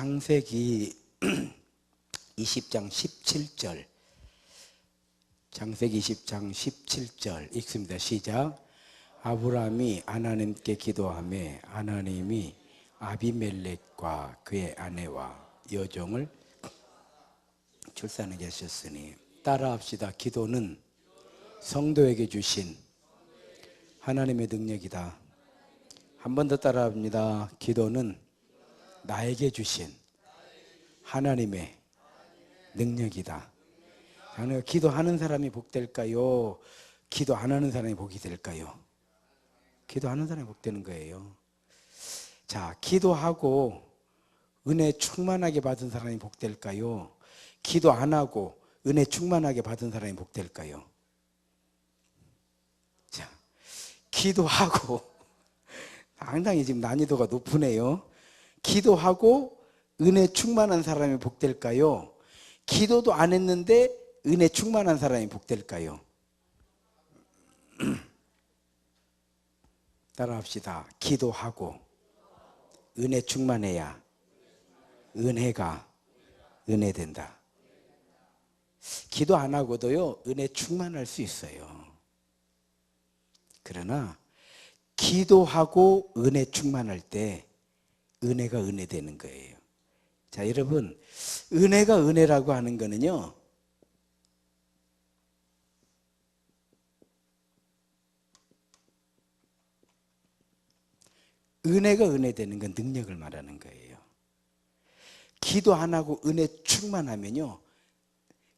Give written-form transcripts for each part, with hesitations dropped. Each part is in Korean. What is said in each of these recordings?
창세기 20장 17절, 창세기 20장 17절 읽습니다. 시작. 아브라함이 하나님께 기도하며 하나님이 아비멜렉과 그의 아내와 여종을 출산하게 하셨으니. 따라합시다. 기도는 성도에게 주신 하나님의 능력이다. 한 번 더 따라합니다. 기도는 나에게 주신 하나님의 능력이다. 기도하는 사람이 복될까요? 기도 안 하는 사람이 복이 될까요? 기도하는 사람이 복되는 거예요. 자, 기도하고 은혜 충만하게 받은 사람이 복될까요? 기도 안 하고 은혜 충만하게 받은 사람이 복될까요? 자, 기도하고 상당히 지금 난이도가 높으네요. 기도하고 은혜 충만한 사람이 복될까요? 기도도 안 했는데 은혜 충만한 사람이 복될까요? 따라합시다. 기도하고 은혜 충만해야 은혜가 은혜된다. 기도 안 하고도요 은혜 충만할 수 있어요. 그러나 기도하고 은혜 충만할 때 은혜가 은혜되는 거예요. 자, 여러분, 은혜가 은혜라고 하는 거는요, 은혜가 은혜되는 건 능력을 말하는 거예요. 기도 안 하고 은혜 충만하면요,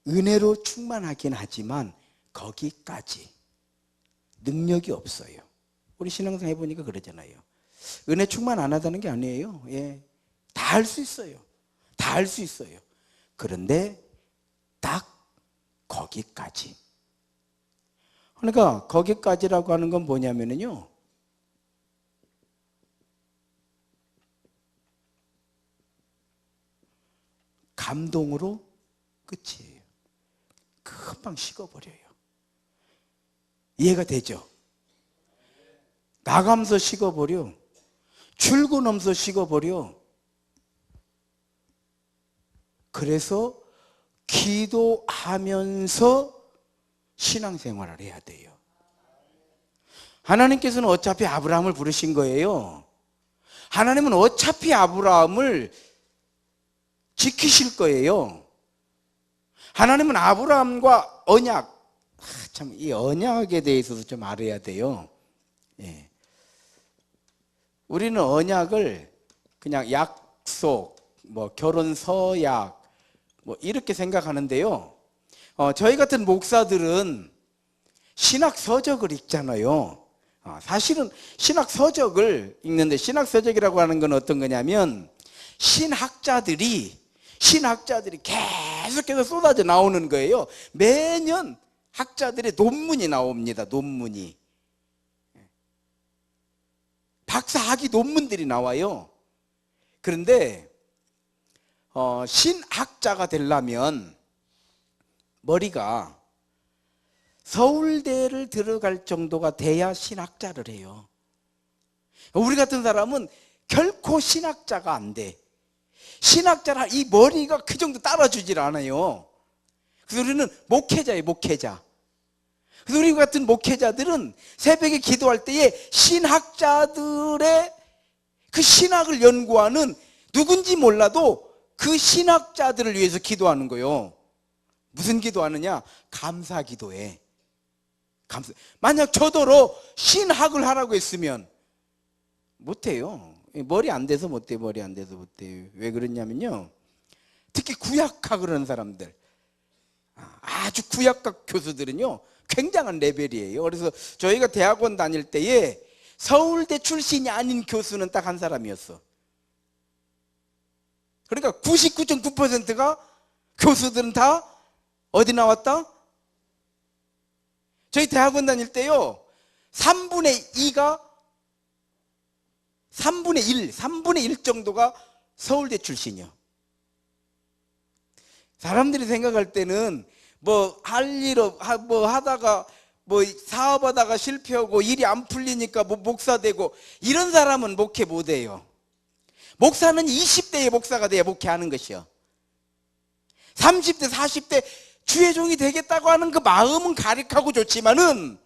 은혜로 충만하긴 하지만 거기까지 능력이 없어요. 우리 신앙생활 해보니까 그러잖아요. 은혜 충만 안 하다는 게 아니에요. 예, 다 할 수 있어요. 다 할 수 있어요. 그런데 딱 거기까지. 그러니까 거기까지라고 하는 건 뭐냐면요, 감동으로 끝이에요. 금방 식어버려요. 이해가 되죠? 나가면서 식어버려. 출근하면서 식어버려. 그래서 기도하면서 신앙생활을 해야 돼요. 하나님께서는 어차피 아브라함을 부르신 거예요. 하나님은 어차피 아브라함을 지키실 거예요. 하나님은 아브라함과 언약, 참 이 언약에 대해서도 좀 알아야 돼요. 예. 우리는 언약을 그냥 약속, 뭐 결혼 서약, 뭐 이렇게 생각하는데요. 저희 같은 목사들은 신학 서적을 읽잖아요. 사실은 신학 서적을 읽는데, 신학 서적이라고 하는 건 어떤 거냐면 신학자들이 계속해서 쏟아져 나오는 거예요. 매년 학자들의 논문이 나옵니다. 논문이. 박사학위 논문들이 나와요. 그런데 신학자가 되려면 머리가 서울대를 들어갈 정도가 돼야 신학자를 해요. 우리 같은 사람은 결코 신학자가 안 돼. 신학자라 이 머리가 그 정도 따라주질 않아요. 그래서 우리는 목회자예요, 목회자. 그래서 우리 같은 목회자들은 새벽에 기도할 때에 신학자들의 그 신학을 연구하는, 누군지 몰라도 그 신학자들을 위해서 기도하는 거예요. 무슨 기도하느냐? 감사 기도해. 만약 저더러 신학을 하라고 했으면 못해요. 머리 안 돼서 못해요. 머리 안 돼서 못해요. 왜 그러냐면요, 특히 구약학을 하는 사람들, 아주 구약학 교수들은요 굉장한 레벨이에요. 그래서 저희가 대학원 다닐 때에 서울대 출신이 아닌 교수는 딱 한 사람이었어. 그러니까 99.9%가 교수들은 다 어디 나왔다? 저희 대학원 다닐 때요 3분의 1 정도가 서울대 출신이요. 사람들이 생각할 때는 뭐 하다가 뭐 사업하다가 실패하고 일이 안 풀리니까 뭐 목사 되고 이런 사람은 목회 못 해요. 목사는 20대의 목사가 돼야 목회하는 것이요. 30대, 40대 주의 종이 되겠다고 하는 그 마음은 가득하고 좋지만은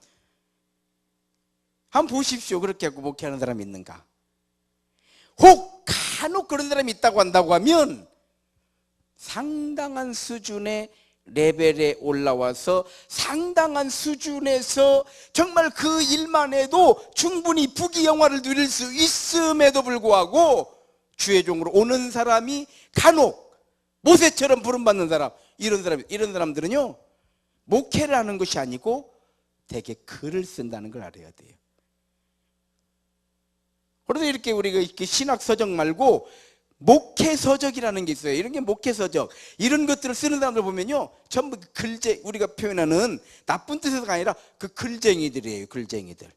한번 보십시오. 그렇게 하고 목회하는 사람이 있는가? 혹 간혹 그런 사람이 있다고 한다고 하면 상당한 수준의 레벨에 올라와서 상당한 수준에서 정말 그 일만 해도 충분히 부귀영화를 누릴 수 있음에도 불구하고 주의 종으로 오는 사람이 간혹 모세처럼 부름받는 사람, 이런 사람들은요, 목회를 하는 것이 아니고 되게 글을 쓴다는 걸 알아야 돼요. 그래서 이렇게 우리가 이렇게 신학서적 말고 목회서적이라는 게 있어요. 이런 게 목회서적. 이런 것들을 쓰는 사람들 보면요, 전부 우리가 표현하는 나쁜 뜻에서가 아니라 그 글쟁이들이에요. 글쟁이들.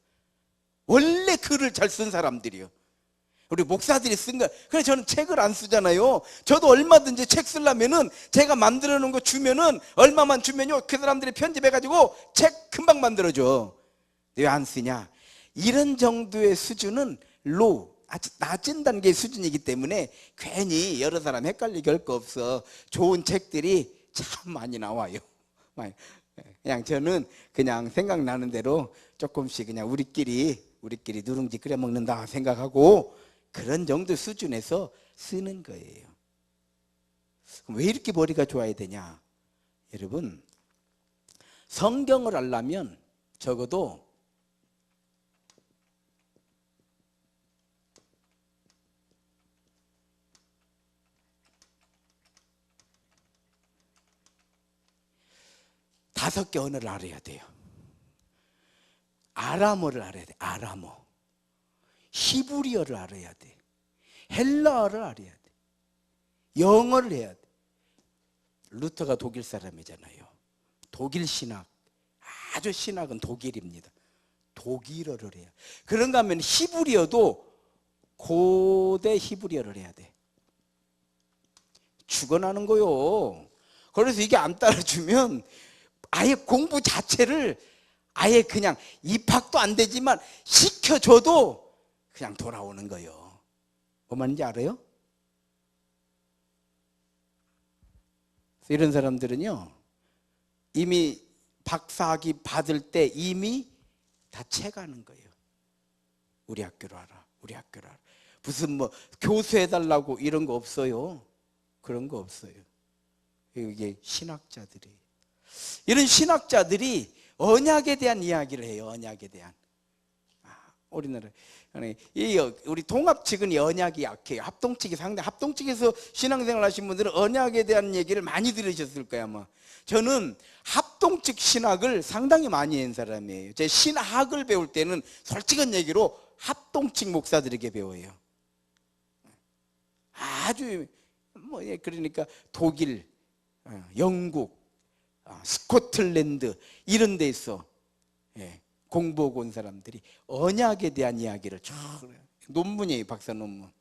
원래 글을 잘 쓴 사람들이요. 우리 목사들이 쓴 거. 그래, 저는 책을 안 쓰잖아요. 저도 얼마든지 책 쓰려면은 제가 만들어 놓은 거 주면은, 얼마만 주면요, 그 사람들이 편집해가지고 책 금방 만들어줘. 왜 안 쓰냐? 이런 정도의 수준은 아주 낮은 단계의 수준이기 때문에 괜히 여러 사람 헷갈리게 할 거 없어. 좋은 책들이 참 많이 나와요. 그냥 저는 그냥 생각나는 대로 조금씩 그냥 우리끼리 누룽지 끓여 먹는다 생각하고 그런 정도 수준에서 쓰는 거예요. 그럼 왜 이렇게 머리가 좋아야 되냐? 여러분, 성경을 알려면 적어도 다섯 개 언어를 알아야 돼요. 아람어를 알아야 돼. 아람어. 히브리어를 알아야 돼. 헬라어를 알아야 돼. 영어를 해야 돼. 루터가 독일 사람이잖아요. 독일 신학. 아주 신학은 독일입니다. 독일어를 해야. 그런가 하면 히브리어도 고대 히브리어를 해야 돼. 죽어나는 거요. 그래서 이게 안 따라주면 아예 공부 자체를 아예 그냥 입학도 안 되지만 시켜줘도 그냥 돌아오는 거예요. 뭐 말인지 알아요? 이런 사람들은요, 이미 박사학위 받을 때 이미 다 채가는 거예요. 우리 학교로 와라, 우리 학교로 와라. 무슨 뭐 교수해달라고 이런 거 없어요. 그런 거 없어요. 이게 신학자들이, 이런 신학자들이 언약에 대한 이야기를 해요. 언약에 대한. 우리나라 우리 동합 측은 언약이 약해요. 합동 측이 상당히, 합동 측에서 신앙생활 하신 분들은 언약에 대한 얘기를 많이 들으셨을 거예요 아마. 저는 합동 측 신학을 상당히 많이 한 사람이에요. 제 신학을 배울 때는 솔직한 얘기로 합동 측 목사들에게 배워요. 아주 뭐 그러니까 독일, 영국, 스코틀랜드 이런 데서 공부하고 온 사람들이 언약에 대한 이야기를 쭉 논문이에요. 박사 논문.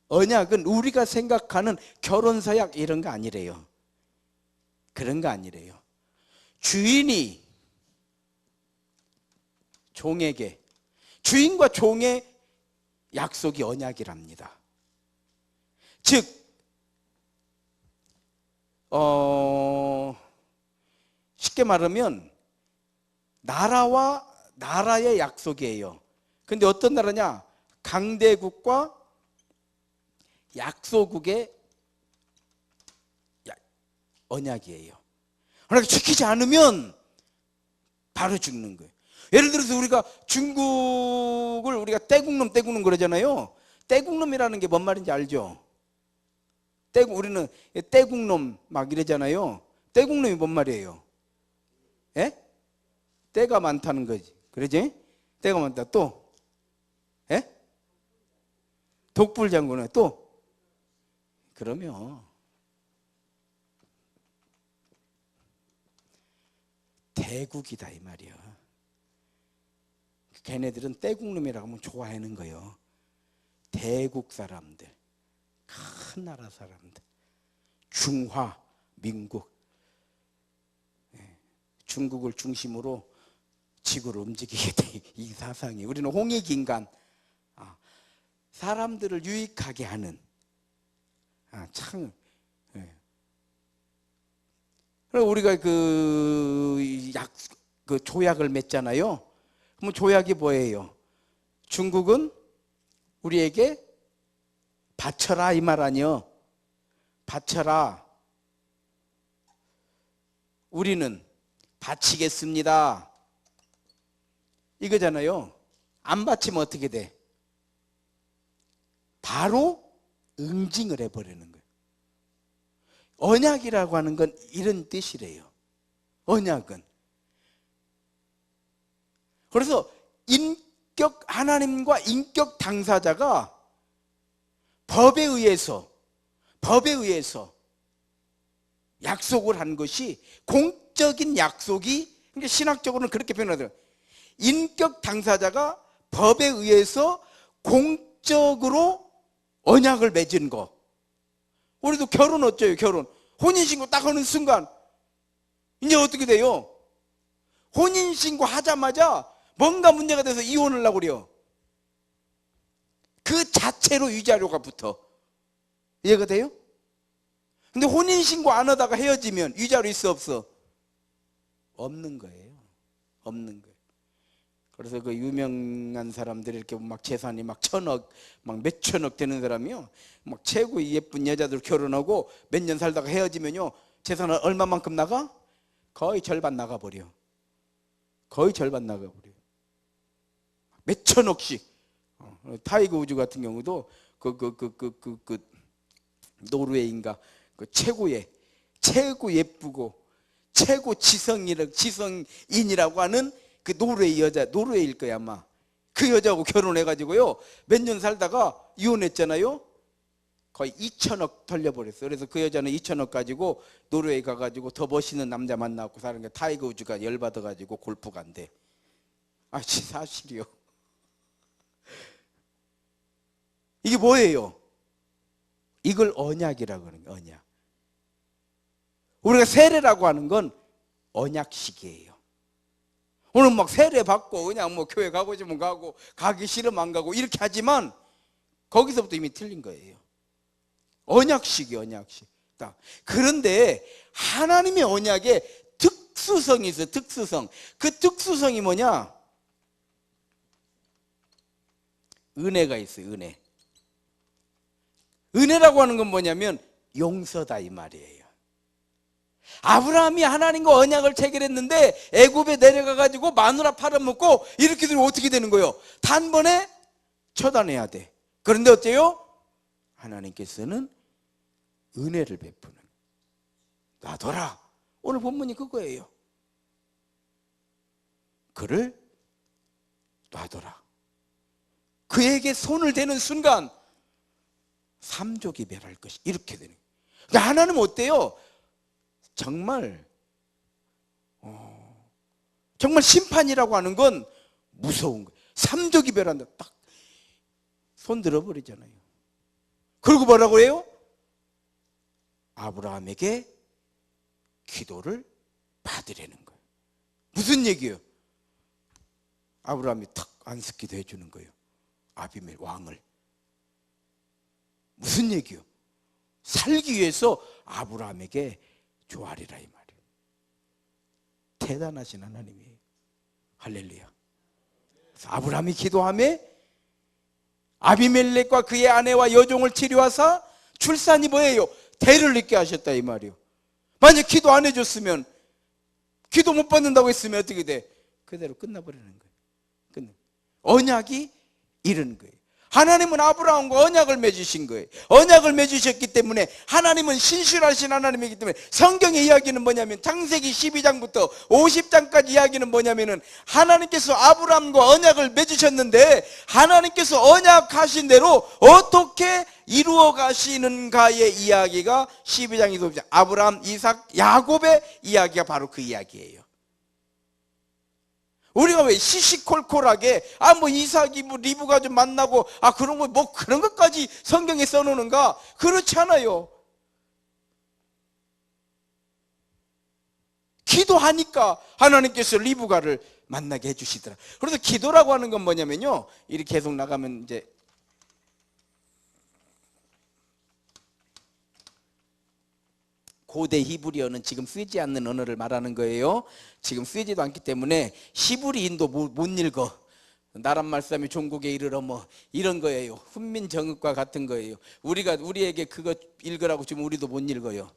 언약은 우리가 생각하는 결혼서약 이런 거 아니래요. 그런 거 아니래요. 주인이 종에게, 주인과 종의 약속이 언약이랍니다. 즉 쉽게 말하면 나라와 나라의 약속이에요. 근데 어떤 나라냐? 강대국과 약소국의 언약이에요. 그러니까 지키지 않으면 바로 죽는 거예요. 예를 들어서 우리가 중국을 우리가 떼국놈 그러잖아요. 떼국놈이라는 게 뭔 말인지 알죠? 우리는 떼국놈 막 이러잖아요. 떼국놈이 뭔 말이에요? 예? 때가 많다는 거지. 그러지? 때가 많다. 또? 예? 독불장군은 또? 그러면 대국이다 이 말이야. 걔네들은 떼국놈이라고 하면 좋아하는 거예요. 대국 사람들, 큰 나라 사람들, 중화 민국, 중국을 중심으로 지구를 움직이게 돼. 이 사상이. 우리는 홍익인간. 사람들을 유익하게 하는, 참. 우리가 그 조약을 맺잖아요. 그럼 조약이 뭐예요? 중국은 우리에게 바쳐라 이 말 아니요. 바쳐라. 우리는 바치겠습니다. 이거잖아요. 안 바치면 어떻게 돼? 바로 응징을 해버리는 거예요. 언약이라고 하는 건 이런 뜻이래요. 언약은. 그래서 하나님과 인격 당사자가 법에 의해서 약속을 한 것이 공적인 약속이, 그러니까 신학적으로는 그렇게 표현하더라고요. 인격 당사자가 법에 의해서 공적으로 언약을 맺은 거. 우리도 결혼 어째요? 결혼 혼인신고 딱 하는 순간 이제 어떻게 돼요? 혼인신고 하자마자 뭔가 문제가 돼서 이혼을 하려고 그래요. 그 자체로 위자료가 붙어. 이해가 돼요? 근데 혼인신고 안 하다가 헤어지면 위자료 있어 없어? 없는 거예요. 없는 거예요. 그래서 그 유명한 사람들이 이렇게 막 재산이 막 1,000억, 막 몇천억 되는 사람이요, 막 최고 예쁜 여자들 결혼하고 몇 년 살다가 헤어지면요, 재산은 얼마만큼 나가? 거의 절반 나가버려. 거의 절반 나가버려. 몇천억씩. 타이거 우즈 같은 경우도 노르웨이인가 그 최고 예쁘고 최고 지성인이라고 하는 그 노르웨이 여자, 노르웨이일 거야 아마. 그 여자하고 결혼해가지고요, 몇 년 살다가 이혼했잖아요. 거의 2천억 돌려버렸어. 그래서 그 여자는 2천억 가지고 노르웨이 가가지고 더 멋있는 남자 만나고 사는 게, 타이거 우즈가 열받아가지고 골프 간대. 사실이요. 이게 뭐예요? 이걸 언약이라고 하는 거예요. 언약. 우리가 세례라고 하는 건 언약식이에요. 오늘 막 세례 받고 그냥 뭐 교회 가고 싶으면 가고, 가기 싫으면 안 가고 이렇게 하지만 거기서부터 이미 틀린 거예요. 언약식이에요. 언약식. 그런데 하나님의 언약에 특수성이 있어요. 특수성. 그 특수성이 뭐냐? 은혜가 있어요. 은혜. 은혜라고 하는 건 뭐냐면 용서다 이 말이에요. 아브라함이 하나님과 언약을 체결했는데 애굽에 내려가가지고 마누라 팔아먹고 이렇게 되면 어떻게 되는 거예요? 단번에 처단해야 돼. 그런데 어때요? 하나님께서는 은혜를 베푸는, 놔둬라. 오늘 본문이 그거예요. 그를 놔둬라. 그에게 손을 대는 순간 삼족이 멸할 것이, 이렇게 되는 거예요. 그러니까 하나님은 어때요? 정말 심판이라고 하는 건 무서운 거예요. 삼족이 멸한다. 딱 손 들어버리잖아요. 그리고 뭐라고 해요? 아브라함에게 기도를 받으려는 거예요. 무슨 얘기예요? 아브라함이 탁 안식기도 해주는 거예요. 아비멜 왕을. 무슨 얘기예요? 살기 위해서 아브라함에게 조아리라 이 말이에요. 대단하신 하나님이에요. 할렐루야. 그래서 아브라함이 기도하며 아비멜렉과 그의 아내와 여종을 치료하사 출산이 뭐예요? 대를 잊게 하셨다 이 말이에요. 만약 기도 안 해줬으면, 기도 못 받는다고 했으면 어떻게 돼? 그대로 끝나버리는 거예요. 언약이 이런 거예요. 하나님은 아브라함과 언약을 맺으신 거예요. 언약을 맺으셨기 때문에 하나님은 신실하신 하나님이기 때문에, 성경의 이야기는 뭐냐면 창세기 12장부터 50장까지 이야기는 뭐냐면은 하나님께서 아브라함과 언약을 맺으셨는데 하나님께서 언약하신 대로 어떻게 이루어 가시는가의 이야기가 12장, 25장 아브라함, 이삭, 야곱의 이야기가 바로 그 이야기예요. 우리가 왜 시시콜콜하게 뭐 이삭이 뭐 리브가 좀 만나고 그런 거 뭐 그런 것까지 성경에 써놓는가? 그렇지 않아요. 기도하니까 하나님께서 리브가를 만나게 해주시더라. 그래서 기도라고 하는 건 뭐냐면요, 이렇게 계속 나가면 이제 고대 히브리어는 지금 쓰지 않는 언어를 말하는 거예요. 지금 쓰지도 않기 때문에 히브리인도 못 읽어. 나란 말씀이 종국에 이르러 뭐 이런 거예요. 훈민정음과 같은 거예요. 우리에게 그거 읽으라고 지금 우리도 못 읽어요.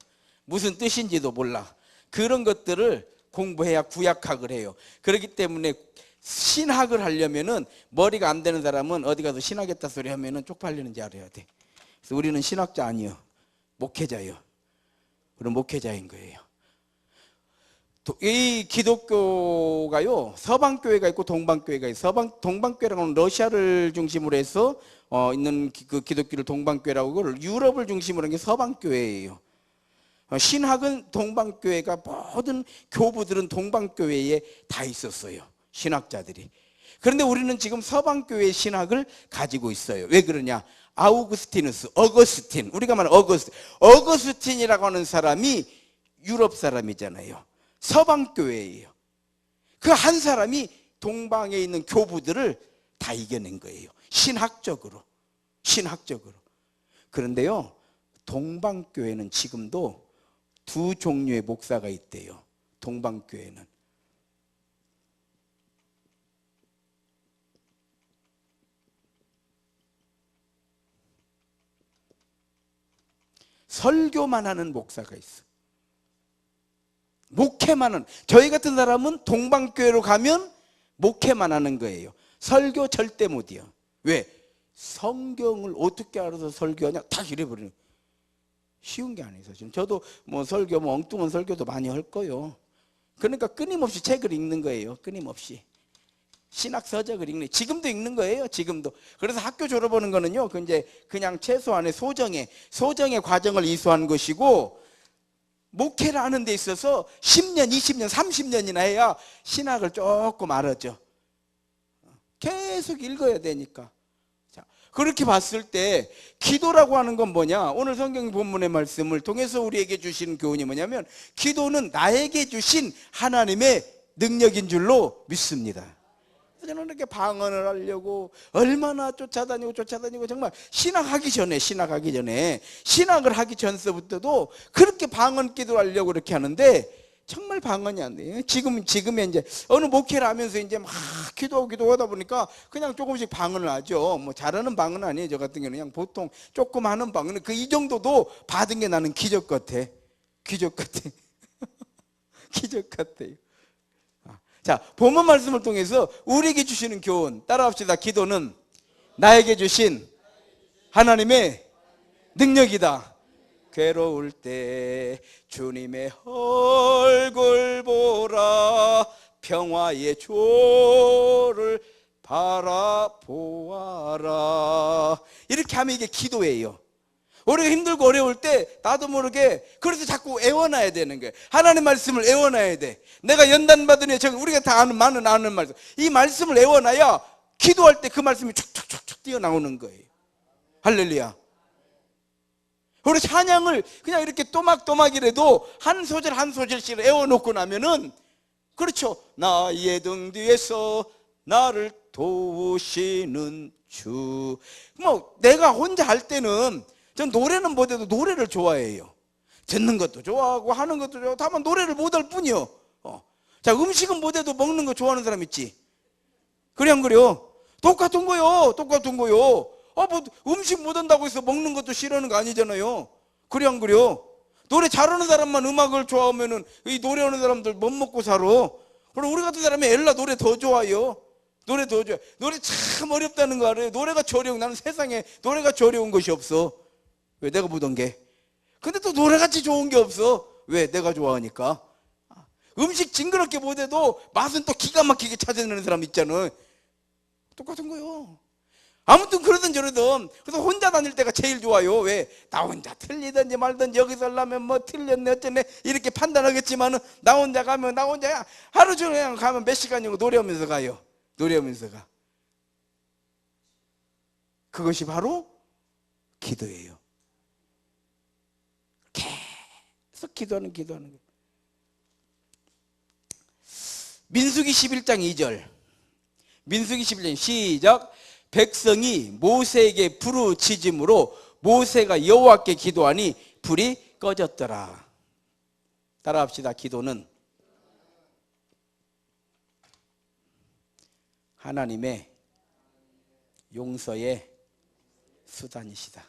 무슨 뜻인지도 몰라. 그런 것들을 공부해야 구약학을 해요. 그렇기 때문에 신학을 하려면은 머리가 안 되는 사람은 어디 가서 신학했다 소리 하면은 쪽팔리는지 알아야 돼. 그래서 우리는 신학자 아니요, 목회자예요. 우리는 목회자인 거예요. 이 기독교가요, 서방교회가 있고 동방교회가 있어요. 동방교회라고 하는 러시아를 중심으로 해서 있는 그 기독교를 동방교회라고 하고, 유럽을 중심으로 한 게 서방교회예요. 신학은 동방교회가, 모든 교부들은 동방교회에 다 있었어요, 신학자들이. 그런데 우리는 지금 서방교회의 신학을 가지고 있어요. 왜 그러냐? 아우구스티누스, 어거스틴, 우리가 말하는 어거스틴이라고 하는 사람이 유럽 사람이잖아요. 서방교회예요. 그 한 사람이 동방에 있는 교부들을 다 이겨낸 거예요. 신학적으로. 그런데요, 동방교회는 지금도 두 종류의 목사가 있대요. 동방교회는. 설교만 하는 목사가 있어. 목회만 하는. 저희 같은 사람은 동방교회로 가면 목회만 하는 거예요. 설교 절대 못이요. 왜? 성경을 어떻게 알아서 설교하냐? 다 이래버리는. 쉬운 게 아니에요. 지금 저도 뭐 설교, 뭐 엉뚱한 설교도 많이 할 거예요. 그러니까 끊임없이 책을 읽는 거예요. 끊임없이. 신학 서적을 읽는, 지금도 읽는 거예요. 지금도. 그래서 학교 졸업하는 거는요, 그 이제 그냥 최소한의 소정의 과정을 이수한 것이고, 목회를 하는 데 있어서 10년, 20년, 30년이나 해야 신학을 조금 알았죠. 계속 읽어야 되니까. 자, 그렇게 봤을 때 기도라고 하는 건 뭐냐? 오늘 성경 본문의 말씀을 통해서 우리에게 주신 교훈이 뭐냐면, 기도는 나에게 주신 하나님의 능력인 줄로 믿습니다. 저는 이렇게 방언을 하려고 얼마나 쫓아다니고 정말 신학을 하기 전서부터도 그렇게 방언 기도하려고 그렇게 하는데 정말 방언이 안 돼요. 지금에 이제 어느 목회를 하면서 이제 막 기도하다 보니까 그냥 조금씩 방언을 하죠. 뭐 잘하는 방언은 아니에요. 저 같은 경우는 그냥 보통 조금 하는 방언은 이 정도도 받은 게 나는 기적 같아. 기적 같아요. 자, 본문 말씀을 통해서 우리에게 주시는 교훈 따라합시다. 기도는 나에게 주신 하나님의 능력이다. 괴로울 때 주님의 얼굴 보라, 평화의 조를 바라보아라. 이렇게 하면 이게 기도예요. 우리가 힘들고 어려울 때 나도 모르게 그래서 자꾸 애워놔야 되는 거예요. 하나님 말씀을 애워놔야 돼. 내가 연단받으니 우리가 다 아는 말씀, 이 말씀을 애워놔야 기도할 때 그 말씀이 촉촉촉촉 뛰어나오는 거예요. 할렐루야. 우리 찬양을 그냥 이렇게 또막또막이라도 한 소절씩 애워놓고 나면은, 그렇죠, 나의 등 뒤에서 나를 도우시는 주. 뭐 내가 혼자 할 때는 전 노래는 못해도 노래를 좋아해요. 듣는 것도 좋아하고 하는 것도 좋아하고, 다만 노래를 못할 뿐이요. 자, 음식은 못해도 먹는 거 좋아하는 사람 있지. 그래 안 그래요? 똑같은 거요. 뭐 음식 못한다고 해서 먹는 것도 싫어하는 거 아니잖아요. 그래 안 그래요? 노래 잘하는 사람만 음악을 좋아하면은 이 노래하는 사람들 못 먹고 살아. 그럼 우리 같은 사람이 엘라 노래 더 좋아요. 노래 참 어렵다는 거 알아요? 나는 세상에 노래가 어려운 것이 없어. 왜? 내가 보던 게. 근데 또 노래같이 좋은 게 없어. 왜? 내가 좋아하니까. 음식 징그럽게 못해도 맛은 또 기가 막히게 찾아내는 사람 있잖아. 똑같은 거요. 아무튼 그러든 저러든, 그래서 혼자 다닐 때가 제일 좋아요. 왜? 나 혼자 틀리든지 말든지 여기서 하려면 뭐 틀렸네 어쩌네 이렇게 판단하겠지만은, 나 혼자 가면 하루 종일 그냥 가면 몇 시간이고 노래하면서 가요. 노래하면서 가. 그것이 바로 기도예요. 계속 기도하는 거예요. 민수기 11장 2절. 민수기 11장 시작. 백성이 모세에게 부르짖음으로 모세가 여호와께 기도하니 불이 꺼졌더라. 따라합시다. 기도는 하나님의 용서의 수단이시다.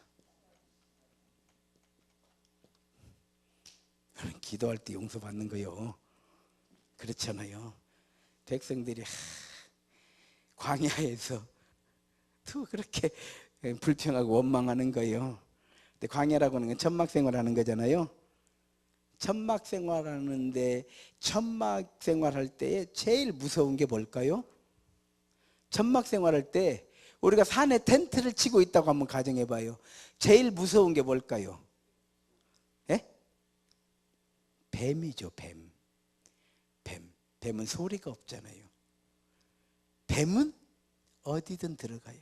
기도할 때 용서받는 거요. 그렇잖아요. 백성들이 광야에서 또 그렇게 불평하고 원망하는 거예요. 근데 광야라고 하는 건 천막생활하는 거잖아요. 천막생활하는데 천막생활할 때 제일 무서운 게 뭘까요? 천막생활할 때 우리가 산에 텐트를 치고 있다고 한번 가정해 봐요. 제일 무서운 게 뭘까요? 예? 뱀이죠. 뱀. 뱀은 소리가 없잖아요. 뱀은 어디든 들어가요.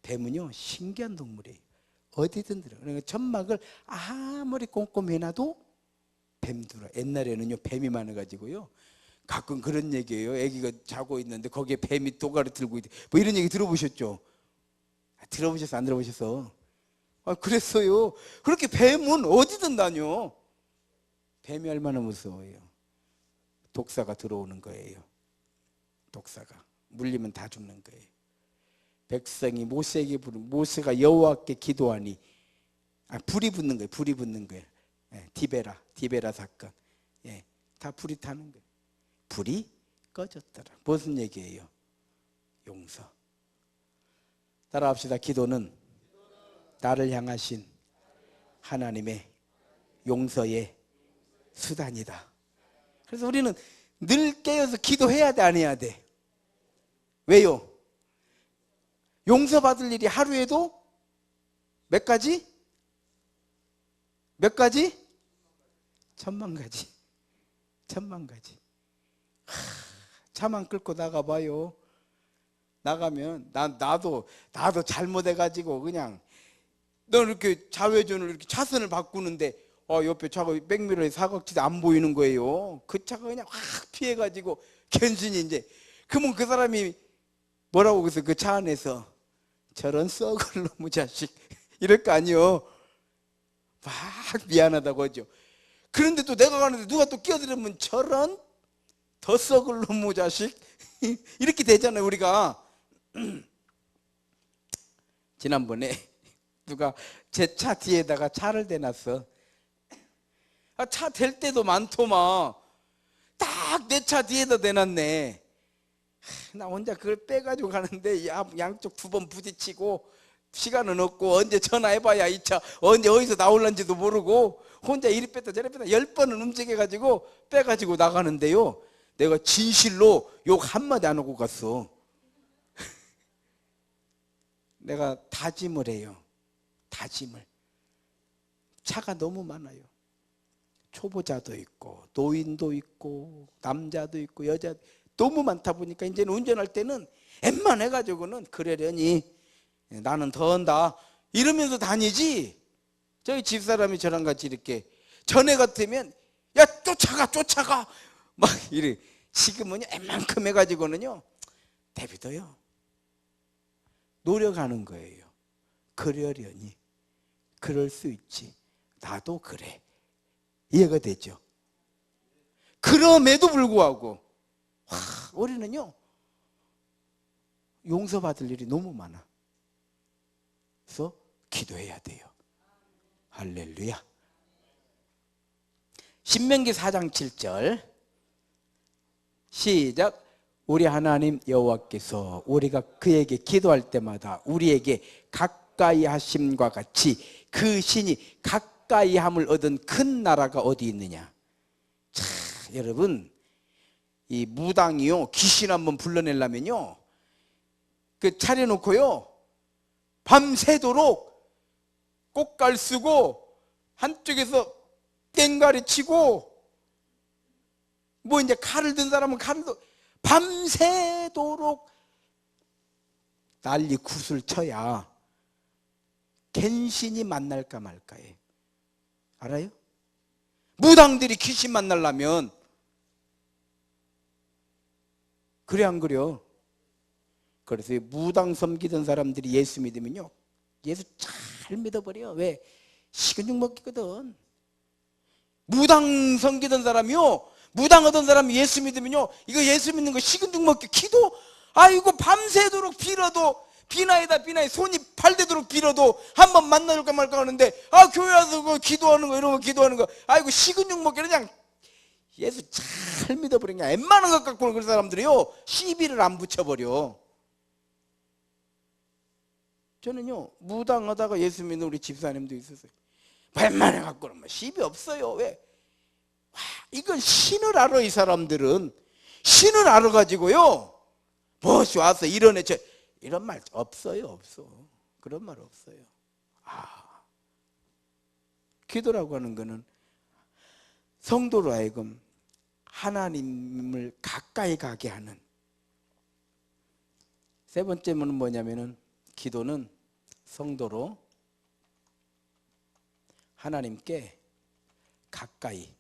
뱀은요 신기한 동물이에요. 어디든 들어가요. 그러니까 천막을 아무리 꼼꼼히 해놔도 뱀 들어. 옛날에는요 뱀이 많아가지고요 가끔 그런 얘기예요. 애기가 자고 있는데 거기에 뱀이 또가리 들고 있대. 뭐 이런 얘기 들어보셨죠? 들어보셨어? 안 들어보셨어? 그랬어요. 그렇게 뱀은 어디든 다녀. 뱀이 얼마나 무서워요. 독사가 들어오는 거예요. 독사가 물리면 다 죽는 거예요. 백성이 모세가 여호와께 기도하니 불이 붙는 거예요. 불이 붙는 거예요. 디베라 사건. 다 불이 타는 거예요. 불이 꺼졌더라. 무슨 얘기예요? 용서. 따라합시다. 기도는 나를 향하신 하나님의 용서의 수단이다. 그래서 우리는 늘 깨어서 기도해야 돼, 안 해야 돼? 왜요? 용서받을 일이 하루에도 몇 가지? 몇 가지? 1000만 가지. 1000만 가지. 차만 끌고 나가봐요. 나가면 나도 잘못해가지고 그냥 너 이렇게 좌회전을 이렇게 차선을 바꾸는데 옆에 차가 백미러에 사각지대 안 보이는 거예요. 그 차가 그냥 확 피해가지고 견신이 이제 그러면 그 사람이 뭐라고 그래서 그 차 안에서 저런 썩을 놈의 자식 이럴 거 아니요. 막 미안하다고 하죠. 그런데 또 내가 가는데 누가 또 끼어들으면 저런 더 썩을 놈의 자식 이렇게 되잖아요. 우리가 지난번에 누가 제 차 뒤에다가 차를 대놨어. 차 댈 때도 많더만 딱 내 차 뒤에다 대놨네. 나 혼자 그걸 빼가지고 가는데 양쪽 2번 부딪히고 시간은 없고 언제 전화해봐야 이 차 언제 어디서 나올란지도 모르고 혼자 이리 뺐다 저리 뺐다 10번은 움직여가지고 빼가지고 나가는데요 내가 진실로 욕 한마디 안 하고 갔어. 내가 다짐을 해요. 다짐을. 차가 너무 많아요. 초보자도 있고 노인도 있고 남자도 있고 여자도 너무 많다 보니까 이제는 운전할 때는 웬만해가지고는 그러려니 나는 더 한다 이러면서 다니지. 저희 집사람이 저랑 같이 이렇게 전에 같으면 야 쫓아가 막 이래. 지금은요 웬만큼 해가지고는요 대비도요 노력하는 거예요. 그러려니 그럴 수 있지. 나도 그래. 이해가 되죠? 그럼에도 불구하고 우리는요 용서받을 일이 너무 많아. 그래서 기도해야 돼요. 할렐루야. 신명기 4장 7절 시작. 우리 하나님 여호와께서 우리가 그에게 기도할 때마다 우리에게 가까이 하심과 같이 그 신이 가까이 함을 얻은 큰 나라가 어디 있느냐. 자, 여러분 이 무당이요 귀신 한번 불러내려면요 그 차려놓고요 밤새도록 꽃갈 쓰고 한쪽에서 땡가리 치고 뭐 이제 칼을 든 사람은 칼을 든 밤새도록 난리 굿을 쳐야 갱신이 만날까 말까해. 알아요? 무당들이 귀신 만나려면 그래 안 그래요? 그래서 무당 섬기던 사람들이 예수 믿으면요 예수 잘 믿어버려. 왜? 식은 죽 먹기거든. 무당 섬기던 사람이요, 무당하던 사람이 예수 믿으면요, 이거 예수 믿는 거 식은죽 먹기 기도, 아이고 밤새도록 빌어도, 비나이다 비나이, 손이 발대도록 빌어도 한 번 만나줄까 말까 하는데, 교회 와서 그 기도하는 거, 이런 거 기도하는 거, 아이고 식은죽 먹기, 그냥 예수 잘 믿어버린 게 웬만한 것 갖고는 그런 사람들이요 시비를 안 붙여버려. 저는요 무당하다가 예수 믿는 우리 집사님도 있었어요. 웬만해 갖고는 뭐 시비 없어요. 왜? 이건 신을 알아. 이 사람들은 신을 알아가지고요 무엇이 와서 이러네 저 이런 말 없어요. 없어. 그런 말 없어요. 기도라고 하는 거는 성도로 하여금 하나님을 가까이 가게 하는, 세 번째는 뭐냐면은 기도는 성도로 하나님께 가까이,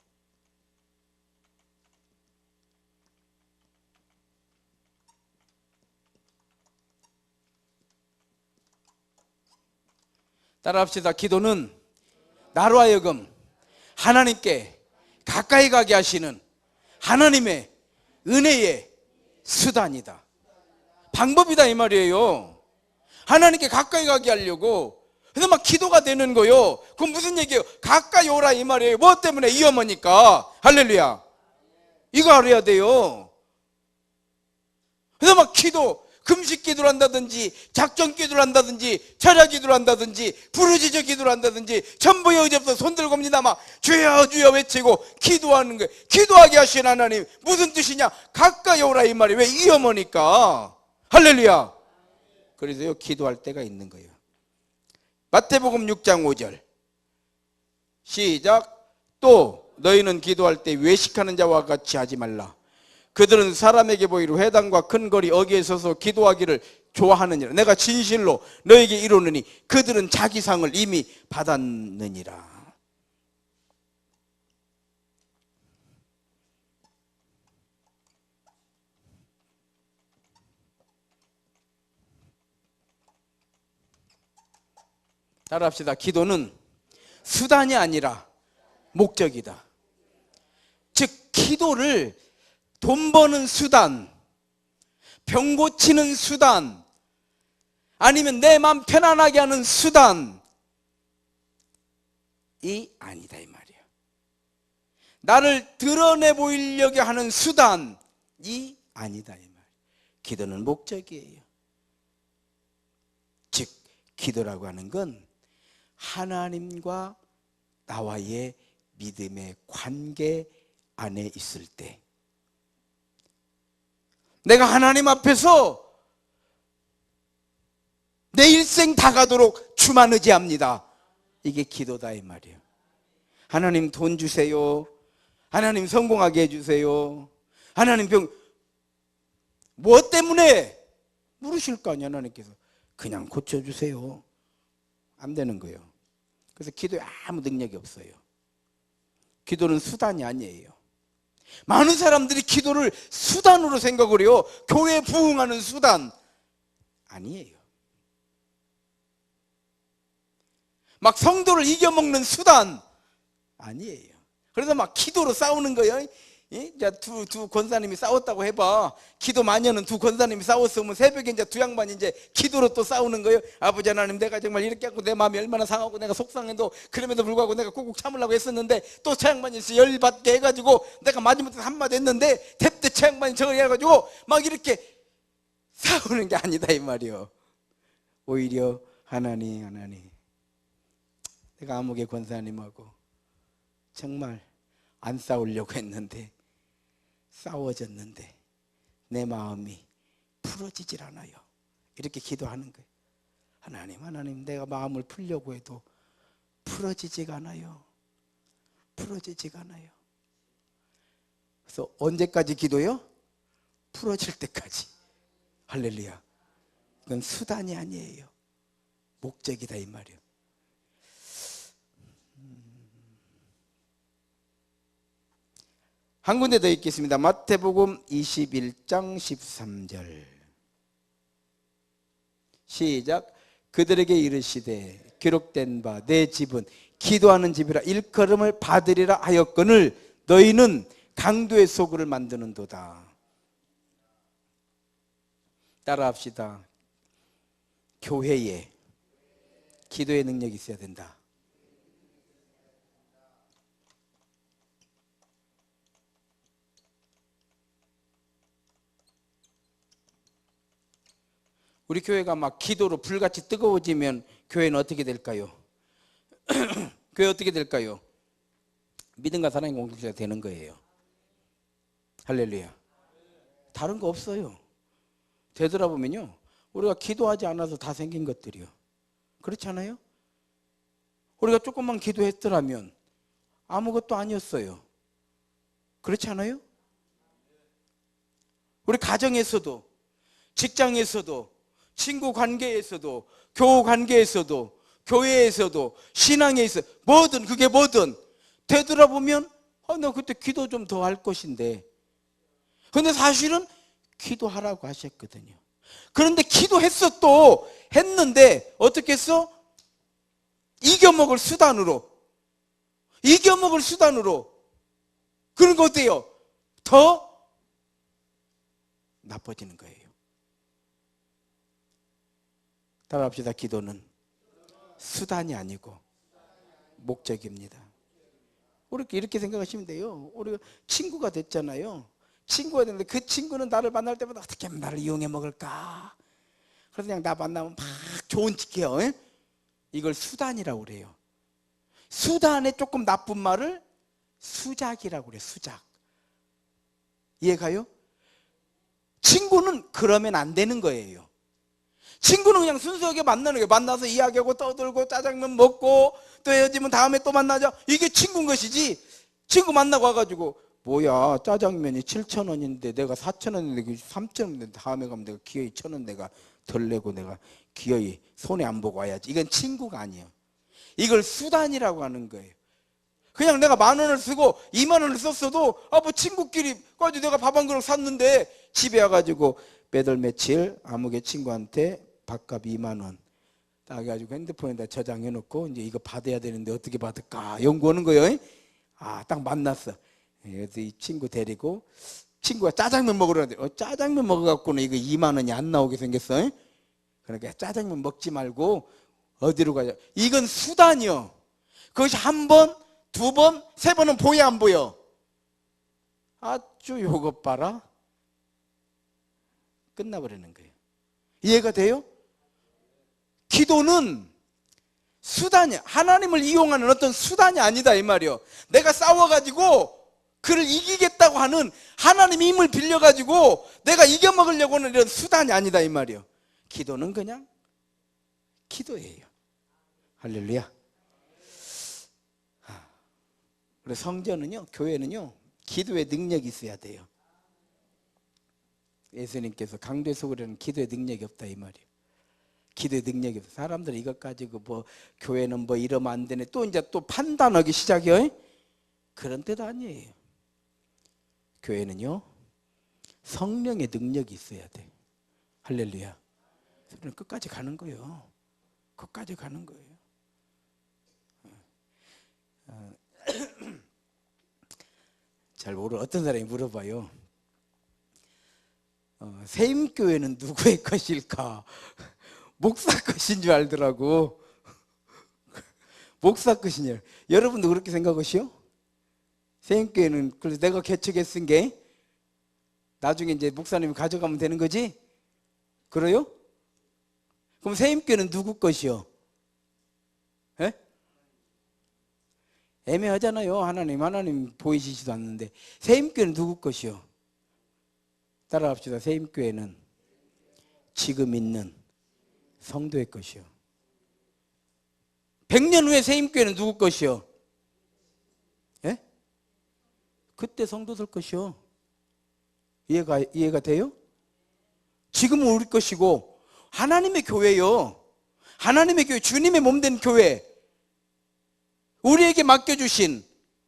따라합시다. 기도는 나로 하여금 하나님께 가까이 가게 하시는 하나님의 은혜의 수단이다, 방법이다 이 말이에요. 하나님께 가까이 가게 하려고. 그래서 막 기도가 되는 거요. 그건 무슨 얘기예요? 가까이 오라 이 말이에요. 뭐 때문에? 이 어머니까. 할렐루야. 이거 알아야 돼요. 그래서 막 기도, 금식 기도를 한다든지, 작전 기도를 한다든지, 철야 기도를 한다든지, 부르짖어 기도를 한다든지, 전부 여지없어 손 들고 옵니다. 막 주여 주여 외치고 기도하는 거예요. 기도하게 하신 하나님, 무슨 뜻이냐? 가까이 오라 이 말이에요. 왜? 이 어머니까. 할렐루야. 그래서요 기도할 때가 있는 거예요. 마태복음 6장 5절 시작. 또 너희는 기도할 때 외식하는 자와 같이 하지 말라. 그들은 사람에게 보이려 회당과 큰 거리 어귀에 서서 기도하기를 좋아하느니라. 내가 진실로 너에게 이르노니 그들은 자기 상을 이미 받았느니라. 따라합시다. 기도는 수단이 아니라 목적이다. 즉 기도를 돈 버는 수단, 병 고치는 수단, 아니면 내 마음 편안하게 하는 수단이 아니다 이 말이에요. 나를 드러내 보이려고 하는 수단이 아니다 이 말이에요. 기도는 목적이에요. 즉 기도라고 하는 건 하나님과 나와의 믿음의 관계 안에 있을 때, 내가 하나님 앞에서 내 일생 다 가도록 주만 의지합니다. 이게 기도다 이 말이에요. 하나님 돈 주세요. 하나님 성공하게 해주세요. 하나님 뭐 때문에 물으실 거 아니야. 하나님께서 그냥 고쳐주세요. 안 되는 거예요. 그래서 기도에 아무 능력이 없어요. 기도는 수단이 아니에요. 많은 사람들이 기도를 수단으로 생각을 해요. 교회에 부응하는 수단 아니에요. 막 성도를 이겨먹는 수단 아니에요. 그래서 막 기도로 싸우는 거예요. 이제 두 권사님이 싸웠다고 해봐. 기도 많이 하는 두 권사님이 싸웠으면 새벽에 이제 두 양반이 이제 기도로 또 싸우는 거예요. 아버지 하나님, 내가 정말 이렇게 하고 내 마음이 얼마나 상하고 내가 속상해도 그럼에도 불구하고 내가 꾹꾹 참으려고 했었는데 또 저 양반이 열받게 해가지고 내가 마지못해 한마디 했는데 대때 저 양반이 저걸 해가지고 막 이렇게 싸우는 게 아니다 이 말이요. 오히려 하나님 내가 아무개 권사님하고 정말 안 싸우려고 했는데 싸워졌는데 내 마음이 풀어지질 않아요. 이렇게 기도하는 거예요. 하나님 내가 마음을 풀려고 해도 풀어지지가 않아요. 풀어지지가 않아요. 그래서 언제까지 기도요? 풀어질 때까지. 할렐루야. 그건 수단이 아니에요. 목적이다 이 말이에요. 한 군데 더 읽겠습니다. 마태복음 21장 13절 시작. 그들에게 이르시되 기록된 바 내 집은 기도하는 집이라 일컬음을 받으리라 하였거늘 너희는 강도의 소굴을 만드는도다. 따라합시다. 교회에 기도의 능력이 있어야 된다. 우리 교회가 막 기도로 불같이 뜨거워지면 교회는 어떻게 될까요? 교회 어떻게 될까요? 믿음과 사랑의 공동체가 되는 거예요. 할렐루야. 다른 거 없어요. 되돌아보면요, 우리가 기도하지 않아서 다 생긴 것들이요. 그렇지 않아요? 우리가 조금만 기도했더라면 아무것도 아니었어요. 그렇지 않아요? 우리 가정에서도, 직장에서도, 친구 관계에서도, 교우 관계에서도, 교회에서도, 신앙에 있어 뭐든, 그게 뭐든 되돌아보면 나 그때 기도 좀 더 할 것인데, 근데 사실은 기도하라고 하셨거든요. 그런데 기도했어, 또 했는데 어떻게 했어? 이겨먹을 수단으로, 이겨먹을 수단으로. 그런 거 어때요? 더 나빠지는 거예요. 따라합시다. 기도는 수단이 아니고 목적입니다. 우리 이렇게 생각하시면 돼요. 우리가 친구가 됐잖아요. 친구가 됐는데 그 친구는 나를 만날 때마다 어떻게 하면 나를 이용해 먹을까? 그래서 그냥 나 만나면 막 좋은 척해요. 이걸 수단이라고 그래요. 수단에 조금 나쁜 말을 수작이라고 그래요. 수작. 이해가요? 친구는 그러면 안 되는 거예요. 친구는 그냥 순수하게 만나는 거예요. 만나서 이야기하고 떠들고 짜장면 먹고 또 헤어지면 다음에 또 만나자. 이게 친구인 것이지. 친구 만나고 와가지고 뭐야, 짜장면이 7,000원인데 내가 4,000원인데 3,000원인데 다음에 가면 내가 기어이 1,000원 내가 덜 내고 내가 기어이 손해 안 보고 와야지. 이건 친구가 아니에요. 이걸 수단이라고 하는 거예요. 그냥 내가 10,000원을 쓰고 20,000원을 썼어도 뭐 친구끼리 가지고 내가 밥 한 그릇 샀는데 집에 와가지고 매달 며칠 아무개 친구한테 밥값 20,000원 딱 해가지고 핸드폰에다 저장해 놓고 이제 이거 받아야 되는데 어떻게 받을까 연구하는 거예요. 딱 만났어. 그래서 이 친구 데리고 친구가 짜장면 먹으러 가는데 짜장면 먹어갖고는 이거 20,000원이 안 나오게 생겼어. 그러니까 짜장면 먹지 말고 어디로 가자. 이건 수단이요. 그것이 한 번, 두 번, 세 번은 보여 안 보여? 아주 요것 봐라. 끝나버리는 거예요. 이해가 돼요? 기도는 수단이, 하나님을 이용하는 어떤 수단이 아니다 이 말이요. 내가 싸워가지고 그를 이기겠다고 하는 하나님의 힘을 빌려가지고 내가 이겨먹으려고 하는 이런 수단이 아니다 이 말이요. 기도는 그냥 기도예요. 할렐루야. 그래서 성전은요, 교회는요, 기도의 능력이 있어야 돼요. 예수님께서 강도의 소굴에는 기도의 능력이 없다 이 말이에요. 기도의 능력이 없어. 사람들이 이것 가지고 뭐 교회는 뭐 이러면 안 되네 또 이제 또 판단하기 시작해요. 그런 뜻 아니에요. 교회는요, 성령의 능력이 있어야 돼. 할렐루야. 그래서 끝까지 가는 거예요. 끝까지 가는 거예요. 잘 모르. 어떤 사람이 물어봐요. 세임교회는 누구의 것일까? 목사 것인 줄 알더라고. 목사 것이냐? 여러분도 그렇게 생각하시오? 세임교회는 그래서 내가 개척에 쓴 게 나중에 이제 목사님이 가져가면 되는 거지? 그래요? 그럼 세임교회는 누구 것이요? 에? 애매하잖아요. 하나님 보이시지도 않는데. 세임교회는 누구 것이요? 따라합시다. 세임교회는 지금 있는 성도의 것이요. 100년 후에 세임교회는 누구 것이요? 예? 그때 성도들 것이요. 이해가 돼요? 지금은 우리 것이고 하나님의 교회요. 하나님의 교회, 주님의 몸된 교회, 우리에게 맡겨주신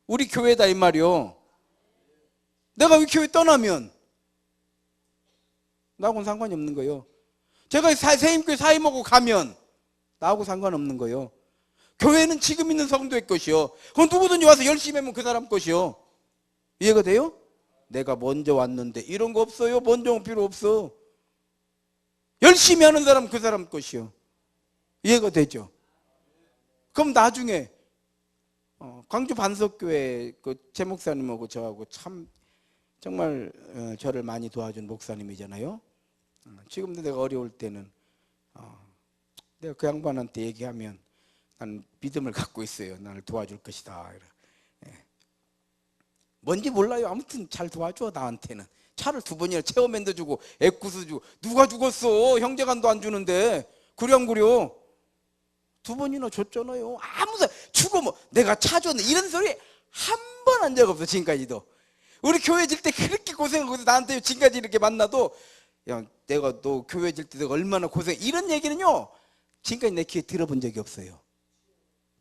우리 교회다 이 말이요. 내가 이 교회 떠나면 나하고는 상관이 없는 거예요. 제가 세임교회 사임하고 가면 나하고 상관없는 거예요. 교회는 지금 있는 성도의 것이요. 그건 누구든지 와서 열심히 하면 그 사람 것이요. 이해가 돼요? 내가 먼저 왔는데 이런 거 없어요. 먼저 올 필요 없어. 열심히 하는 사람 그 사람 것이요. 이해가 되죠? 그럼 나중에 광주 반석교회 그 제 목사님하고 저하고 참 정말 저를 많이 도와준 목사님이잖아요. 지금도 내가 어려울 때는 내가 그 양반한테 얘기하면 나는 믿음을 갖고 있어요. 나를 도와줄 것이다. 뭔지 몰라요. 아무튼 잘 도와줘. 나한테는 차를 2번이나 체어맨도 주고 애구스 주고. 누가 죽었어? 형제간도 안 주는데. 그래 안 그려? 2번이나 줬잖아요. 아무도 죽어 뭐 내가 차 줬네 이런 소리 한 번 한 적 없어. 지금까지도. 우리 교회 질 때 그렇게 고생하고 나한테 지금까지 이렇게 만나도 야 내가 너 교회 질 때 내가 얼마나 고생 이런 얘기는요 지금까지 내 귀에 들어본 적이 없어요.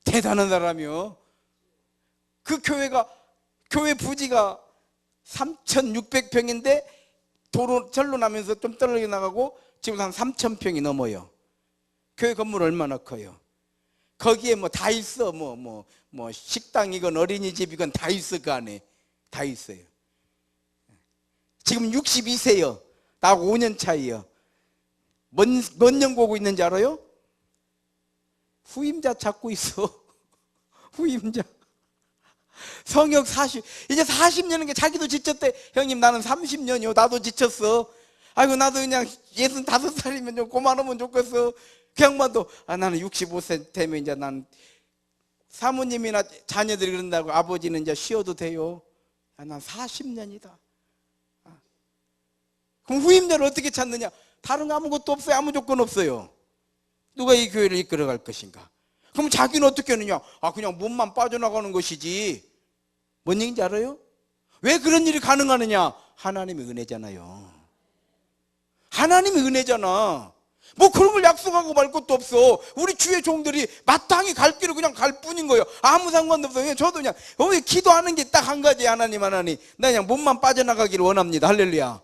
대단한 사람이요. 그 교회 부지가 3,600평인데 도로 절로 나면서 좀 떨어져 나가고 지금 한 3,000평이 넘어요. 교회 건물 얼마나 커요. 거기에 뭐 다 있어. 뭐 식당이건 어린이집이건 다 있어. 그 안에 다 있어요. 지금 62세요. 나하고 5년 차이요. 뭔 년 보고 있는지 알아요? 후임자 찾고 있어. 후임자. 성역 40, 이제 40년인 게 자기도 지쳤대. 형님 나는 30년이요. 나도 지쳤어. 아이고 나도 그냥 65살이면 좀 고만하면 좋겠어. 그 양반도 나는 65세 되면 이제 난 사모님이나 자녀들이 그런다고 아버지는 이제 쉬어도 돼요. 난 40년이다. 그럼 후임자를 어떻게 찾느냐? 다른 거 아무것도 없어요. 아무 조건 없어요. 누가 이 교회를 이끌어갈 것인가? 그럼 자기는 어떻게 하느냐? 그냥 몸만 빠져나가는 것이지. 뭔 얘기인지 알아요? 왜 그런 일이 가능하느냐? 하나님의 은혜잖아요. 하나님의 은혜잖아. 뭐 그런 걸 약속하고 말 것도 없어. 우리 주의 종들이 마땅히 갈 길을 그냥 갈 뿐인 거예요. 아무 상관도 없어요. 저도 그냥 기도하는 게 딱 한 가지. 하나님 나 그냥 몸만 빠져나가기를 원합니다. 할렐루야.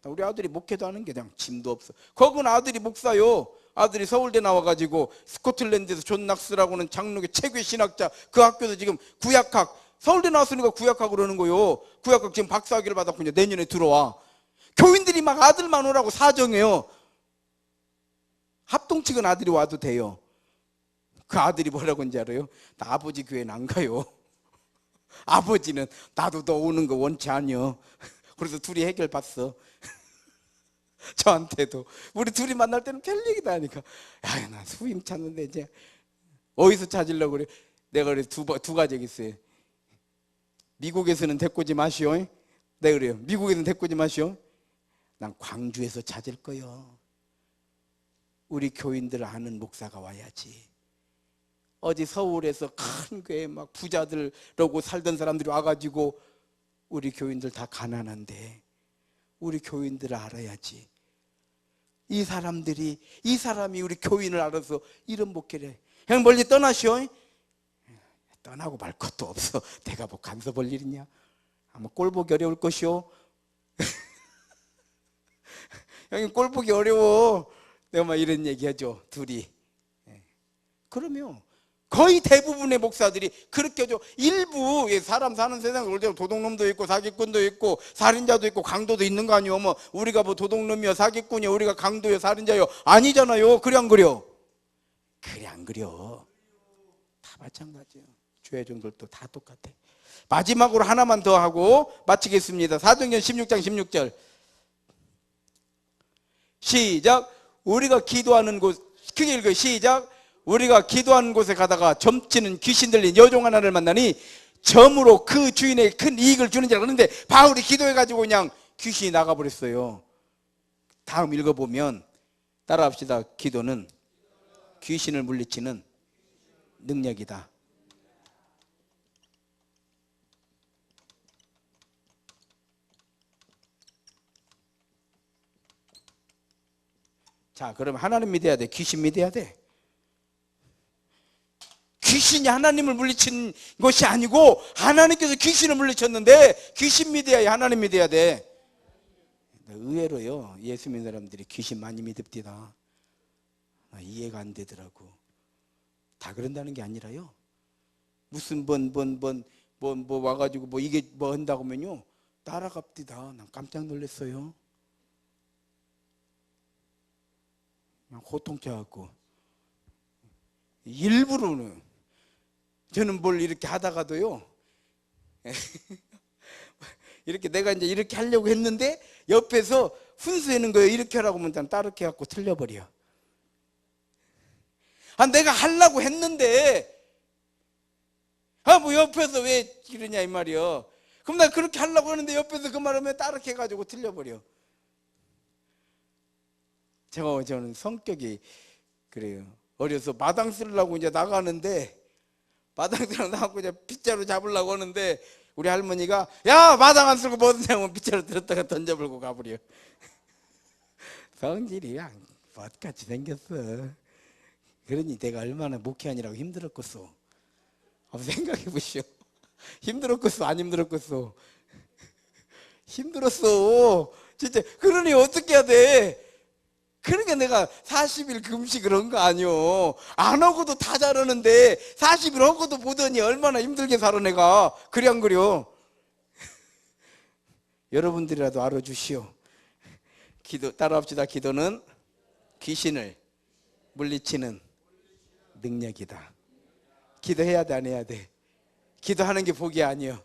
우리 아들이 목회도 하는 게 그냥 짐도 없어. 거기는 아들이 목사요. 아들이 서울대 나와가지고 스코틀랜드에서 존 낙스라고는 장로교 최고의 신학자. 그 학교도 지금 구약학, 서울대 나왔으니까 구약학 그러는 거요. 구약학 지금 박사학위를 받았고 이제 내년에 들어와. 교인들이 막 아들만 오라고 사정해요. 합동측은 아들이 와도 돼요. 그 아들이 뭐라고 하는지 알아요? 나 아버지 교회는 안 가요. 아버지는 나도 너 오는 거 원치 않여. 그래서 둘이 해결 봤어. 저한테도 우리 둘이 만날 때는 별 얘기도 하니까 야, 나 후임 찾는데 이제 어디서 찾으려고 그래. 내가 그래 두 가지 있어요. 미국에서는 데리고지 마시오. 내가 그래요. 미국에서는 데리고지 마시오. 난 광주에서 찾을 거요. 우리 교인들 아는 목사가 와야지. 어디 서울에서 큰 교회 막 부자들하고 살던 사람들이 와가지고 우리 교인들 다 가난한데 우리 교인들을 알아야지. 이 사람이 우리 교인을 알아서 이런 목회를 해. 형 멀리 떠나시오. 떠나고 말 것도 없어. 내가 뭐 간섭 볼 일 있냐? 아마 꼴 보기 어려울 것이오. 형님 꼴 보기 어려워. 내가 막 이런 얘기 하죠. 둘이. 그러면 거의 대부분의 목사들이 그렇게 하죠. 일부 사람 사는 세상에 도둑놈도 있고 사기꾼도 있고 살인자도 있고 강도도 있는 거 아니요. 뭐 우리가 뭐 도둑놈이요 사기꾼이요 우리가 강도요 살인자요 아니잖아요. 그래 안 그려? 그래 안 그려? 다 마찬가지예요. 주의 종들도 다 똑같아. 마지막으로 하나만 더 하고 마치겠습니다. 사도행전 16장 16절 시작. 우리가 기도하는 곳 크게 읽어요. 시작. 우리가 기도하는 곳에 가다가 점치는 귀신 들린 여종 하나를 만나니 점으로 그 주인에게 큰 이익을 주는 줄 알았는데 바울이 기도해가지고 그냥 귀신이 나가버렸어요. 다음 읽어보면 따라합시다. 기도는 귀신을 물리치는 능력이다. 자, 그럼 하나님 믿어야 돼? 귀신 믿어야 돼? 귀신이 하나님을 물리친 것이 아니고 하나님께서 귀신을 물리쳤는데 귀신 믿어야 해? 하나님 믿어야 돼? 의외로요 예수 믿는 사람들이 귀신 많이 믿읍디다. 이해가 안 되더라고. 다 그런다는 게 아니라요. 무슨 뭐 와가지고 뭐 이게 뭐 한다고 하면요. 따라갑디다. 난 깜짝 놀랐어요. 그냥 호통쳐갖고. 일부러는. 저는 뭘 이렇게 하다가도요. 이렇게 내가 이제 이렇게 하려고 했는데 옆에서 훈수하는 거예요. 이렇게 하라고 하면 난 따르게 해갖고 틀려버려. 내가 하려고 했는데 뭐 옆에서 왜 이러냐 이 말이요. 그럼 나 그렇게 하려고 하는데 옆에서 그 말하면 따르게 해가지고 틀려버려. 저는 성격이 그래요. 어려서 마당 쓰려고 이제 나가는데 마당 쓰려고 나가고 이제 빗자루 잡으려고 하는데 우리 할머니가 야 마당 안 쓰고 뭐든지 하면 빗자루 들었다가 던져버리고 가버려. 성질이 밭같이 생겼어. 그러니 내가 얼마나 목회하느라고 힘들었겠어. 생각해 보시오. 힘들었겠어 안 힘들었겠어? 힘들었어 진짜. 그러니 어떻게 해야 돼? 그러니까 내가 40일 금식 그런 거 아니오. 안 하고도 다 잘하는데 40일 하고도 보더니 얼마나 힘들게 살아 내가. 그래 안 그려? 여러분들이라도 알아주시오. 기도 따라합시다. 기도는 귀신을 물리치는 능력이다. 기도해야 돼 안 해야 돼? 기도하는 게 복이 아니요.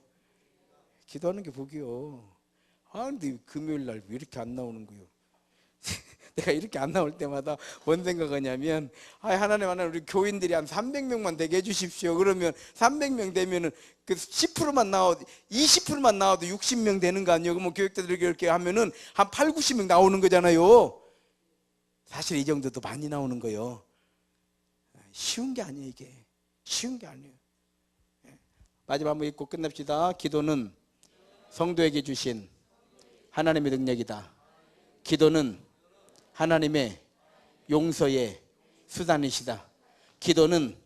기도하는 게 복이요. 근데 금요일 날 왜 이렇게 안 나오는 거요? 내가 이렇게 안 나올 때마다 뭔 생각하냐면 하나님 우리 교인들이 한 300명만 되게 해주십시오. 그러면 300명 되면은 그 10%만 나와도 20%만 나와도 60명 되는 거 아니에요? 그러면 교육자들이 이렇게 하면은 한 8, 90명 나오는 거잖아요. 사실 이 정도도 많이 나오는 거예요. 쉬운 게 아니에요. 이게 쉬운 게 아니에요. 마지막 한번 읽고 끝냅시다. 기도는 성도에게 주신 하나님의 능력이다. 기도는 하나님의 용서의 수단이시다. 기도는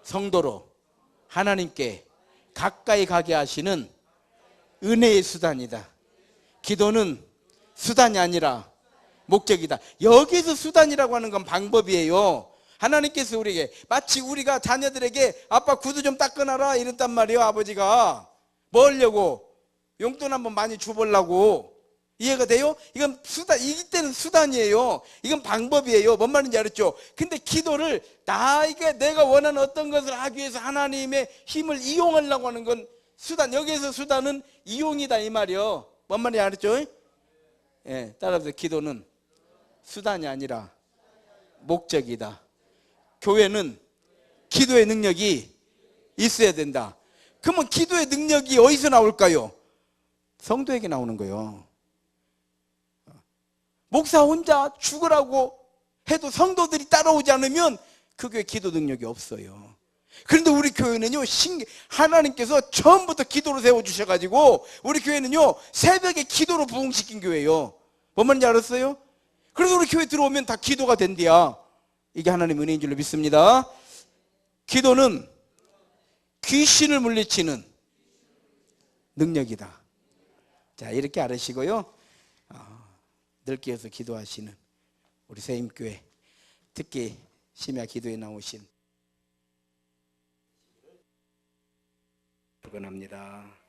성도로 하나님께 가까이 가게 하시는 은혜의 수단이다. 기도는 수단이 아니라 목적이다. 여기서 수단이라고 하는 건 방법이에요. 하나님께서 우리에게 마치 우리가 자녀들에게 아빠 구두 좀 닦아놔라 이랬단 말이에요. 아버지가 뭐 하려고? 용돈 한번 많이 줘보려고. 이해가 돼요? 이건 수단, 이때는 수단이에요. 이건 방법이에요. 뭔 말인지 알았죠? 근데 기도를 나에게 내가 원하는 어떤 것을 하기 위해서 하나님의 힘을 이용하려고 하는 건 수단. 여기에서 수단은 이용이다 이 말이요. 뭔 말인지 알았죠? 예, 따라서 기도는 수단이 아니라 목적이다. 교회는 기도의 능력이 있어야 된다. 그러면 기도의 능력이 어디서 나올까요? 성도에게 나오는 거예요. 목사 혼자 죽으라고 해도 성도들이 따라오지 않으면 그 교회 기도 능력이 없어요. 그런데 우리 교회는요, 하나님께서 처음부터 기도로 세워주셔가지고 우리 교회는요 새벽에 기도로 부흥시킨 교회예요. 뭔 말인지 알았어요? 그래서 우리 교회 들어오면 다 기도가 된대야. 이게 하나님의 은혜인 줄로 믿습니다. 기도는 귀신을 물리치는 능력이다. 자, 이렇게 알으시고요, 늙기에서 기도하시는 우리 세임교회, 특히 심야 기도에 나오신 축원합니다.